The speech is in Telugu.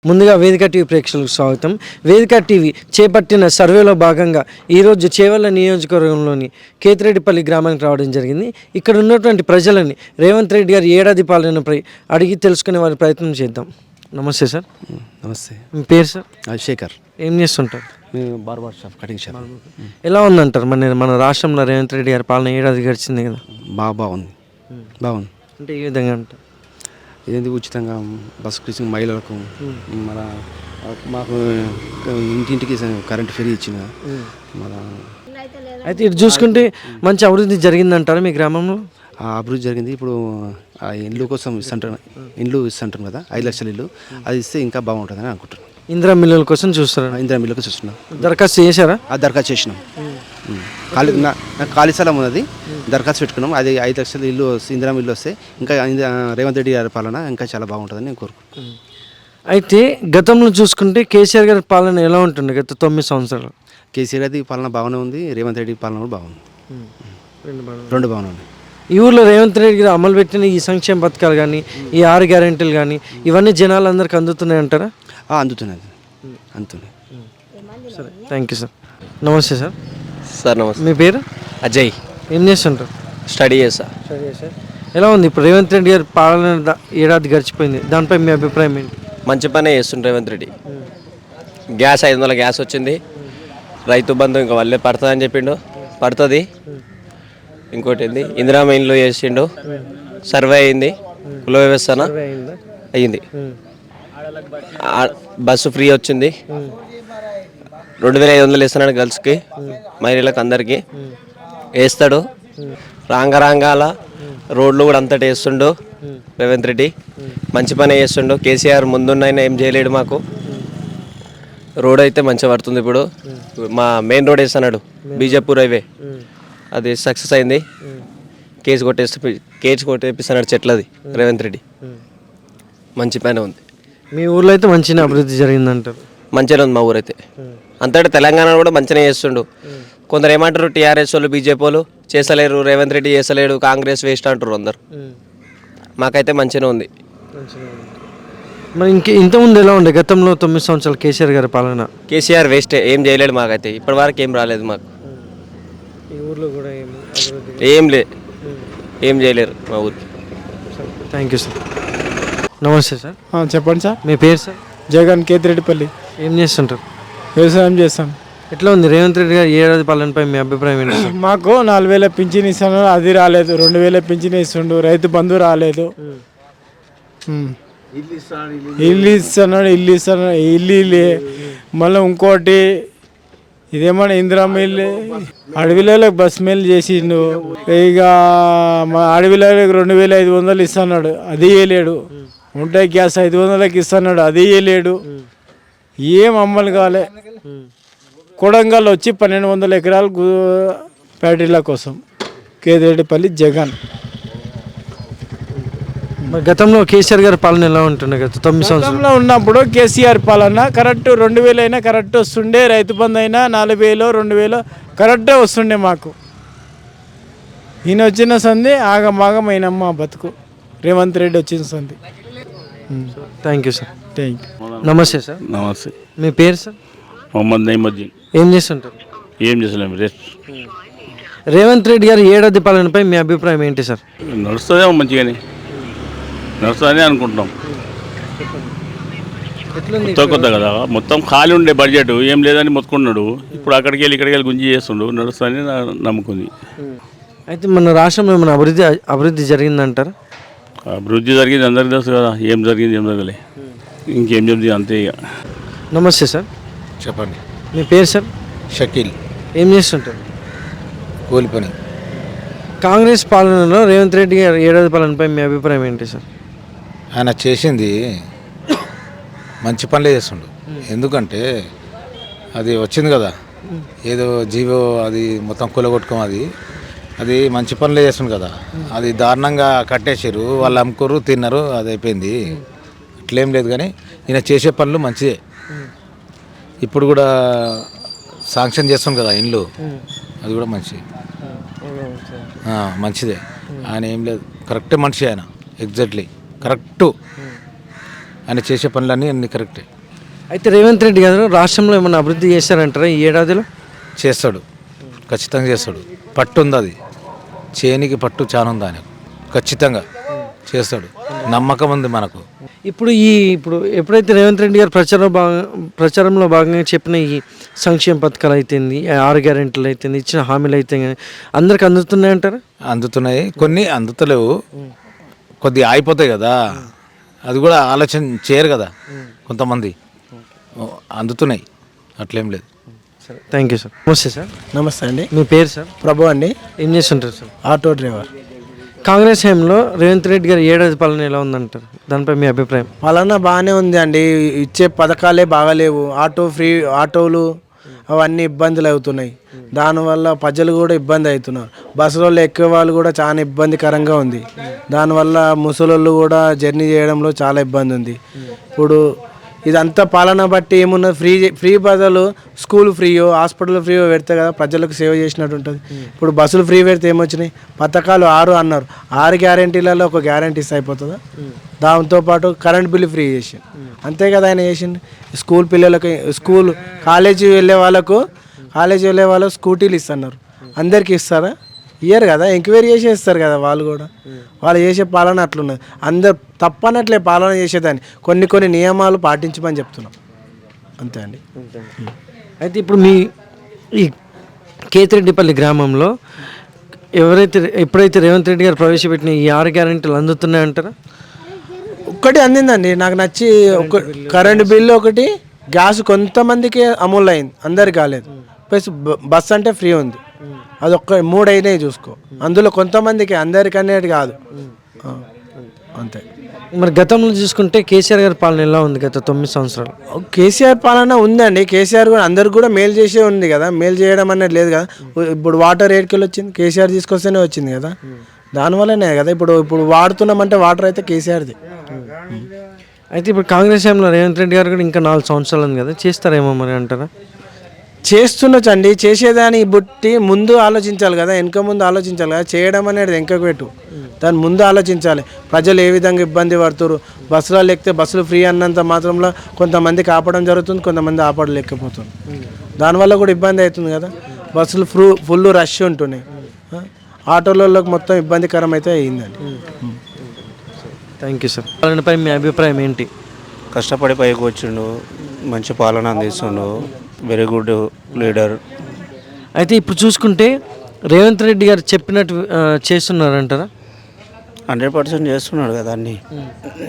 ముందుగా వేదిక టీవీ ప్రేక్షకులకు స్వాగతం. వేదిక టీవీ చేపట్టిన సర్వేలో భాగంగా ఈరోజు చేవెళ్ళ నియోజకవర్గంలోని కేతిరెడ్డిపల్లి గ్రామానికి రావడం జరిగింది. ఇక్కడ ఉన్నటువంటి ప్రజలని రేవంత్ రెడ్డి గారి ఏడాది పాలనపై అడిగి తెలుసుకునే వారి ప్రయత్నం చేద్దాం. నమస్తే సార్. నమస్తే. మీ పేరు సార్? శేఖర్. ఏం చేస్తుంటారు? Barber shop, cutting shop. ఎలా ఉందంటారు మన రాష్ట్రంలో రేవంత్ రెడ్డి గారి పాలన ఏడాది గడిచింది కదా? బాగుంది. అంటే ఏ విధంగా అంటారు? ఇదేంటి ఉచితంగా బస్ క్రీసింగ్ మహిళలకు, మన మాకు ఇంటింటికి కరెంట్ ఫ్రీ ఇచ్చిన మన. అయితే ఇటు చూసుకుంటే మంచి అభివృద్ధి జరిగిందంటారా మీ గ్రామంలో? అభివృద్ధి జరిగింది. ఇప్పుడు ఆ ఇండ్లు కోసం ఇస్తుంటాం కదా, 5 లక్షల ఇల్లు, అది ఇస్తే ఇంకా బాగుంటుందని అనుకుంటున్నాను. ఇందిరా మిల్లుల కోసం చూస్తారా? ఇందిరా మిల్లుకు చూస్తున్నాం. దరఖాస్తు చేశారా? దరఖాస్తు చేసినాం. నాకు ఖాళీ స్థలం ఉన్నది, దరఖాస్తు పెట్టుకున్నాం. అది 5 లక్షల ఇల్లు ఇందిరా మిల్లు వస్తే ఇంకా రేవంత్ రెడ్డి గారి పాలన ఇంకా చాలా బాగుంటుందని నేను కోరుకుంటున్నాను. అయితే గతంలో చూసుకుంటే కేసీఆర్ గారి పాలన ఎలా ఉంటుంది గత 9 సంవత్సరాలు? కేసీఆర్ గారి పాలన బాగానే ఉంది, రేవంత్ రెడ్డి పాలన కూడా బాగుంది. రెండు బాగానే ఉంది. ఈ ఊర్లో రేవంత్ రెడ్డి గారు అమలు పెట్టిన ఈ సంక్షేమ పథకాలు కానీ, ఈ 6 గ్యారెంటీలు కానీ ఇవన్నీ జనాలందరికీ అందుతున్నాయి అంటారా? అందుతున్నాయి. సరే, థ్యాంక్ యూ సార్. నమస్తే సార్. సార్ నమస్తే. మీ పేరు? అజయ్. ఏం చేస్తుంటారు? స్టడీ చేస్తా. ఎలా ఉంది ఇప్పుడు రేవంత్ రెడ్డి గారి పాలన ఏడాది గడిచిపోయింది, దానిపై మీ అభిప్రాయం ఏంటి? మంచి పనే చేస్తుండ్రు రేవంత్ రెడ్డి. గ్యాస్ 500 గ్యాస్ వచ్చింది. రైతు బంధు ఇంకా వల్లే పడుతుందని చెప్పిండు, పడుతుంది. ఇంకోటి ఏంది, ఇందిరా మెయిన్లో చేసిండు, సర్వే అయింది, కుల వ్యవస్థన అయ్యింది, బస్సు ఫ్రీ వచ్చింది, 2500 ఇస్తున్నాడు గర్ల్స్కి, మహిళలకు అందరికీ వేస్తాడు. రాంగాల రోడ్లు కూడా అంతటి వేస్తుండు రేవంత్ రెడ్డి. మంచి పని చేస్తుండు. కేసీఆర్ ముందున్నైనా ఏం చేయలేడు మాకు. రోడ్ అయితే మంచిగా పడుతుంది. ఇప్పుడు మా మెయిన్ రోడ్ వేస్తున్నాడు, బీజాపూర్ హైవే, అది సక్సెస్ అయింది. కేసు కొట్టేపిస్తున్నాడు చెట్లది రేవంత్ రెడ్డి. మంచి పైన ఉంది. మీ ఊర్లో అయితే మంచిగా అభివృద్ధి జరిగిందంటారు? మంచిగా ఉంది మా ఊరైతే. అంతటా తెలంగాణ కూడా మంచిగా చేస్తుండు. కొందరు ఏమంటారు, టీఆర్ఎస్ వాళ్ళు, బీజేపీ వాళ్ళు చేస్తలేరు, రేవంత్ రెడ్డి చేస్తలేడు, కాంగ్రెస్ వేస్ట్ అంటారు అందరు. మాకైతే మంచిగా ఉంది. మరి ఇంతకుముందు ఎలా ఉండే గతంలో 9 సంవత్సరాలు కేసీఆర్ గారి పాలన? కేసీఆర్ వేస్ట్, ఏం చేయలేడు మాకైతే. ఇప్పటి వరకు ఏం రాలేదు మాకు. ఈ ఊర్లో కూడా ఏం చేయలేరు మా ఊరికి. Thank you sir. నమస్తే సార్. చెప్పండి సార్. మీ పేరు సార్? జగన్, కేతిరెడ్డిపల్లి. ఏం చేస్తుంటారు? వ్యవసాయం చేస్తాం. ఎట్లా ఉంది రేవంత్ రెడ్డి గారు ఏడాది పాలనపై మీ అభిప్రాయం ఏంటి? మాకు 4000 పింఛన్ ఇస్తాను, అది రాలేదు. 2000 పింఛన్ ఇస్తుండు, రైతు బంధు రాలేదు. ఇల్లు ఇస్తున్నాడు, ఇల్లు మళ్ళీ ఇంకోటి ఇదేమన్నా ఇందిరా మిల్లు, అడవిలో బస్ మిల్ చేసిండు. ఇక మా అడవిలో 2500 ఇస్తున్నాడు, అది వేయలేడు. ఉంటాయి గ్యాస్ 500కి ఇస్తున్నాడు, అది వేయలేడు. ఏం అమ్మలు కాలే. కొడంగల్ వచ్చి 1200 ఎకరాలు ఫ్యాక్టరీల కోసం. కేతిరెడ్డిపల్లి జగన్. గతంలో కేసీఆర్ గారి పాలన ఎలా ఉంటుండే గత 9 సంవత్సరాలు ఉన్నప్పుడు? కేసీఆర్ పాలన కరెక్ట్ 2000 అయినా కరెక్ట్ వస్తుండే, రైతు బంధు అయినా 4000 2000 కరెక్టే వస్తుండే మాకు. ఈయన వచ్చిన సంది ఆగమాగమైనమ్మా బతుకు. రేవంత్ రెడ్డి వచ్చిన సంది. Thank you sir. Thank you. నమస్తే సార్. నమస్తే. మీ పేరు సార్? మొహమ్మద్ నైముద్దీన్. ఏం చేస్తుంటారు? ఏం చేసలేము, రెస్ట్. రేవంత్ రెడ్డి గారి ఏడాది పాలనపై మీ అభిప్రాయం ఏంటి సార్? నడుస్తుందేమో, మంచిగానే నడుస్తుందని అనుకుంటున్నాం. కొత్త కదా, మొత్తం ఖాళీ ఉండే బడ్జెట్ ఏం లేదని మొత్తుకున్నాడు. ఇప్పుడు అక్కడికి వెళ్ళి గుంజి చేస్తుండు, నడుస్తుందని నమ్ముకుంది. అయితే మన రాష్ట్రంలో ఏమైనా అభివృద్ధి జరిగిందంటారా? అభివృద్ధి జరిగింది, అందరికి తెలుసు కదా. ఏం జరిగింది, ఏం జరగలే, ఇంకేం చెప్తుంది, అంతే ఇక. నమస్తే సార్. చెప్పండి. మీ పేరు సార్? షకీల్. ఏం చేస్తుంటారు? కూలి పని. కాంగ్రెస్ పాలనలో రేవంత్ రెడ్డి గారి ఏడాది పాలనపై మీ అభిప్రాయం ఏంటి సార్? ఆయన చేసింది మంచి పనులే చేస్తుండు. ఎందుకంటే అది వచ్చింది కదా, ఏదో జీవో అది మొత్తం కూలగొట్టుకోం, అది మంచి పనులే చేస్తుంది కదా. అది దారుణంగా కట్టేసారు, వాళ్ళు అమ్ముకోరు, తిన్నారు, అది అయిపోయింది. అట్లేం లేదు, కానీ ఈయన చేసే పనులు మంచిదే. ఇప్పుడు కూడా శాంక్షన్ చేస్తుంది కదా ఇండ్లు, అది కూడా మంచిదే. ఆయన ఏం లేదు, కరెక్టే మనిషి ఆయన, ఎగ్జాక్ట్లీ కరెక్టు. ఆయన చేసే పనులన్నీ అన్నీ కరెక్టే. అయితే రేవంత్ రెడ్డి గారు రాష్ట్రంలో ఏమైనా అభివృద్ధి చేశారంటారా ఈ ఏడాదిలో? చేస్తాడు, ఖచ్చితంగా చేస్తాడు. పట్టు ఉంది, అది చేయనికి పట్టు చాలా ఉంది ఆయనకు. ఖచ్చితంగా చేస్తాడు, నమ్మకం ఉంది మనకు. ఇప్పుడు ఎప్పుడైతే రేవంత్ రెడ్డి గారు ప్రచారంలో భాగంగా చెప్పిన ఈ సంక్షేమ పథకాలు అయితేంది, 6 గ్యారెంటీలు అయితేంది, ఇచ్చిన హామీలు అయితే అందరికి అందుతున్నాయంటారా? అందుతున్నాయి, కొన్ని అందుతలేవు, కొద్దిగా ఆగిపోతాయి కదా, అది కూడా ఆలోచన చేయరు కదా కొంతమంది. అందుతున్నాయి, అట్లేం లేదు. సరే, థ్యాంక్ యూ సార్. నమస్తే సార్. నమస్తే అండి. మీ పేరు సార్? ప్రభు అండి. ఏం చేస్తుంటారు సార్? Auto driver. కాంగ్రెస్ హయాంలో రేవంత్ రెడ్డి గారు ఏడాది పాలన ఎలా ఉందంటారు? దానిపై మీ అభిప్రాయం? పాలన బాగానే ఉంది అండి. ఇచ్చే పథకాలే బాగాలేవు. ఆటోలు అవన్నీ ఇబ్బందులు అవుతున్నాయి. దానివల్ల ప్రజలు కూడా ఇబ్బంది అవుతున్నారు. బస్సులలో ఎక్కే వాళ్ళు కూడా చాలా ఇబ్బందికరంగా ఉంది. దానివల్ల ముసలోళ్ళు కూడా జర్నీ చేయడంలో చాలా ఇబ్బంది ఉంది. ఇప్పుడు ఇదంతా పాలన బట్టి ఏమున్నది, ఫ్రీ బదులు స్కూల్ ఫ్రీయో హాస్పిటల్ ఫ్రీయో పెడితే కదా ప్రజలకు సేవ చేసినట్టు ఉంటుంది. ఇప్పుడు బస్సులు ఫ్రీ పెడితే ఏమొచ్చినాయి, పథకాలు 6 అన్నారు. 6 గ్యారెంటీలలో ఒక గ్యారెంటీ ఇస్తే అయిపోతుందా? దాంతోపాటు కరెంట్ బిల్లు ఫ్రీ చేసి అంతే కదా ఆయన చేసింది. స్కూల్ పిల్లలకి కాలేజీ వెళ్ళే వాళ్ళకు స్కూటీలు ఇస్తున్నారు. అందరికీ ఇస్తారా? ఇయ్యరు కదా, ఎంక్వైరీ చేసి ఇస్తారు కదా. వాళ్ళు చేసే పాలన అట్లున్నది. అందరు తప్పనట్లే పాలన చేసేదాన్ని కొన్ని నియమాలు పాటించమని చెప్తున్నాం, అంతే అండి. అయితే ఇప్పుడు ఈ కేతిరెడ్డిపల్లి గ్రామంలో ఎప్పుడైతే రేవంత్ రెడ్డి గారు ప్రవేశపెట్టిన ఈ 6 గ్యారెంటీలు అందుతున్నాయంటారా? ఒక్కటి అందిందండి నాకు నచ్చి. కరెంటు బిల్లు ఒకటి, గ్యాస్ కొంతమందికి అమలు అయింది, అందరికి కాలేదు. ప్లస్ బస్ అంటే ఫ్రీ ఉంది, అది 3 అయినాయి చూసుకో. అందులో కొంతమందికి, అందరికి అనేది కాదు, అంతే. మరి గతంలో చూసుకుంటే కేసీఆర్ గారి పాలన ఎలా ఉంది గత 9 సంవత్సరాలు? కేసీఆర్ పాలన ఉందండి. కేసీఆర్ కూడా అందరికి కూడా మేలు చేసే ఉంది కదా, మేలు చేయడం అనేది లేదు కదా. ఇప్పుడు వాటర్ ఏడుకెళ్ళి వచ్చింది, కేసీఆర్ తీసుకొస్తేనే వచ్చింది కదా, దానివల్లనే కదా ఇప్పుడు వాడుతున్నామంటే వాటర్ అయితే కేసీఆర్ది. అయితే ఇప్పుడు కాంగ్రెస్ హయాంలో రేవంత్ రెడ్డి గారు కూడా ఇంకా 4 సంవత్సరాలు ఉంది కదా, చేస్తారేమో మరి అంటారా? చేస్తుండొచ్చండి. చేసేదాన్ని బుట్టి ముందు ఆలోచించాలి కదా, వెనక ముందు ఆలోచించాలి కదా. చేయడం అనేది వెనకకు పెట్టు, దాని ముందు ఆలోచించాలి. ప్రజలు ఏ విధంగా ఇబ్బంది పడుతున్నారు. బస్సులలో ఎక్కితే బస్సులు ఫ్రీ అన్నంత మాత్రంలో కొంతమందికి ఆపడం జరుగుతుంది, కొంతమంది ఆపడలేకపోతుంది. దానివల్ల కూడా ఇబ్బంది అవుతుంది కదా. బస్సులు ఫుల్ రష్ ఉంటున్నాయి, ఆటోలలోకి మొత్తం ఇబ్బందికరం అయితే అయ్యిందండి. Thank you sir. పాలనపై మీ అభిప్రాయం ఏంటి? కష్టపడి పైకి వచ్చిండు, మంచి పాలన అందిస్తుండు, వెరీ గుడ్ లీడర్. అయితే ఇప్పుడు చూసుకుంటే రేవంత్ రెడ్డి గారు చెప్పినట్టు చేస్తున్నారంటారా? 100% చేస్తున్నాడు కదా అన్నీ.